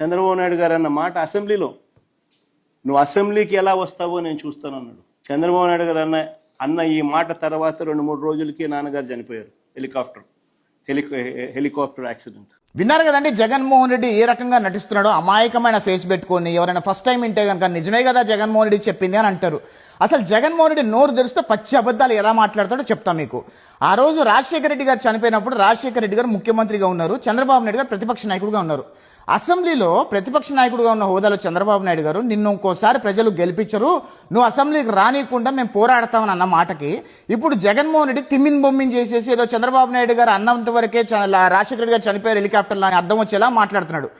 చంద్రబాబు నాయుడు గారు అన్న మాట అసెంబ్లీలో, నువ్వు అసెంబ్లీకి ఎలా వస్తావో నేను చూస్తానన్నాడు. చంద్రబాబు నాయుడు గారు అన్న ఈ మాట తర్వాత 2-3 రోజులకి నాన్నగారు చనిపోయారు. Helicopter accident. విన్నారు కదండి జగన్మోహన్ రెడ్డి ఏ రకంగా నటిస్తున్నాడో. అమాయకమైన ఫేస్ పెట్టుకొని ఎవరైనా ఫస్ట్ టైం వింటే కనుక నిజమే కదా జగన్మోహన్ రెడ్డి చెప్పింది అని అంటారు. అసలు జగన్మోహన్ రెడ్డి నోరు తెరిస్తే పచ్చి అబద్ధాలు ఎలా మాట్లాడతాడో చెప్తా మీకు. ఆ రోజు రాజశేఖర రెడ్డి గారు చనిపోయినప్పుడు రాజశేఖర రెడ్డి గారు ముఖ్యమంత్రిగా ఉన్నారు, చంద్రబాబు నాయుడు గారు ప్రతిపక్ష నాయకుడిగా ఉన్నారు. అసెంబ్లీలో ప్రతిపక్ష నాయకుడిగా ఉన్న హోదాలో చంద్రబాబు నాయుడు గారు నిన్ను ఇంకోసారి ప్రజలు గెలిపించరు, నువ్వు అసెంబ్లీకి రానియకుండా మేము పోరాడతామని అన్న మాటకి ఇప్పుడు జగన్మోహన్ రెడ్డి తిమ్మిన్ బొమ్మిన్ చేసేసి ఏదో చంద్రబాబు నాయుడు గారు అన్నంత వరకే రాజశేఖర రెడ్డి గారు చనిపోయారు హెలికాప్టర్లో అని అర్థం వచ్చేలా మాట్లాడుతున్నాడు.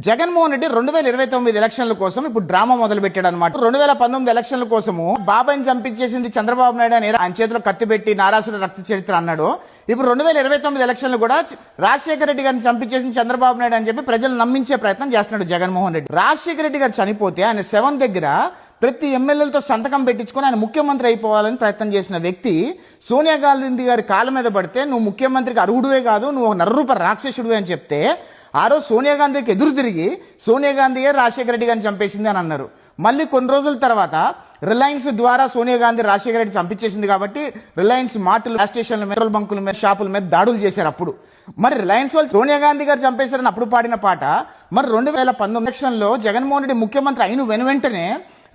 జగన్మోహన్ రెడ్డి 2029 ఎలక్షన్ల కోసం ఇప్పుడు డ్రామా మొదలు పెట్టాడు అనమాట. 2019 ఎలక్షన్ల కోసము బాబాయిని చంపించేసింది చంద్రబాబు నాయుడు అని ఆయన చేతిలో కత్తి పెట్టి నారాసుర రక్త చరిత్ర అన్నాడు. ఇప్పుడు 2029 ఎలక్షన్లు కూడా రాజశేఖర రెడ్డి గారిని చంపించేసింది చంద్రబాబు నాయుడు అని చెప్పి ప్రజలు నమ్మించే ప్రయత్నం చేస్తున్నాడు జగన్మోహన్ రెడ్డి. రాజశేఖర రెడ్డి గారు చనిపోతే ఆయన శవం దగ్గర ప్రతి ఎమ్మెల్యేలతో సంతకం పెట్టించుకొని ఆయన ముఖ్యమంత్రి అయిపోవాలని ప్రయత్నం చేసిన వ్యక్తి సోనియా గాంధీ గారి కాళ్ళ మీద పడితే నువ్వు ముఖ్యమంత్రికి అర్హుడువే కాదు, నువ్వు నర్రూప రాక్షసుడివే అని చెప్తే ఆ రోజు సోనియా గాంధీకి ఎదురు తిరిగి సోనియా గాంధీయే రాజశేఖర రెడ్డి గారిని చంపేసింది అని అన్నారు. మళ్ళీ కొన్ని రోజుల తర్వాత రిలయన్స్ ద్వారా సోనియా గాంధీ రాజశేఖర రెడ్డి చంపించేసింది కాబట్టి రిలయన్స్ మార్టులు, గ్యాస్ స్టేషన్ల మీద, పెట్రోల్ బంకుల మీద, షాపుల మీద దాడులు చేశారు. అప్పుడు మరి రిలయన్స్ వాళ్ళు సోనియా గాంధీ గారు చంపేశారని అప్పుడు పాడిన పాట మరి 2019 ఎలక్షన్లో జగన్మోహన్ రెడ్డి ముఖ్యమంత్రి అయిన వెంటనే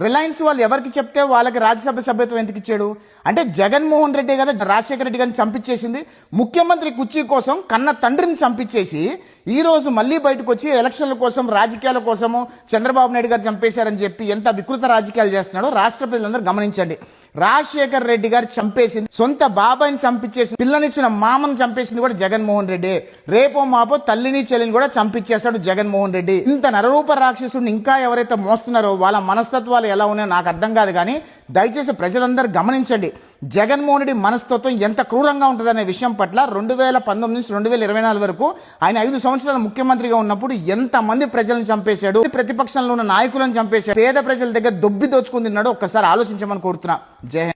రిలయన్స్ వాళ్ళు ఎవరికి చెప్తే వాళ్ళకి రాజ్యసభ సభ్యత్వం ఎందుకు ఇచ్చాడు అంటే జగన్మోహన్ రెడ్డి కదా రాజశేఖర రెడ్డి గారిని చంపించేసింది. ముఖ్యమంత్రి కుర్చీ కోసం కన్న తండ్రిని చంపించేసి ఈ రోజు మళ్ళీ బయటకు వచ్చి ఎలక్షన్ల కోసం రాజకీయాల కోసము చంద్రబాబు నాయుడు గారు చంపేశారని చెప్పి ఎంత వికృత రాజకీయాలు చేస్తున్నాడో రాష్ట్ర ప్రజలందరూ గమనించండి. రాజశేఖర రెడ్డి గారు చంపేసింది సొంత బాబాయిని చంపించేసి పిల్లనిచ్చిన మామను చంపేసింది కూడా జగన్మోహన్ రెడ్డి. రేపో మాపో తల్లిని చెల్లిని కూడా చంపించేశాడు జగన్మోహన్ రెడ్డి. ఇంత నరరూప రాక్షసుడిని ఇంకా ఎవరైతే మోస్తున్నారో వాళ్ళ మనస్తత్వాలు ఎలా ఉన్నాయో నాకు అర్థం కాదు. కానీ దయచేసి ప్రజలందరూ గమనించండి జగన్మోహన్ రెడ్డి మనస్తత్వం ఎంత క్రూరంగా ఉంటుందనే విషయం పట్ల 2019 నుంచి 2024 వరకు ఆయన 5 సంవత్సరాల ముఖ్యమంత్రిగా ఉన్నప్పుడు ఎంత మంది ప్రజలను చంపేశాడు, ప్రతిపక్షంలో ఉన్న నాయకులను చంపేశాడు, పేద ప్రజల దగ్గర దొబ్బి దోచుకుని తిన్నాడు ఒక్కసారి ఆలోచించమని కోరుతున్నా. జై హింద్.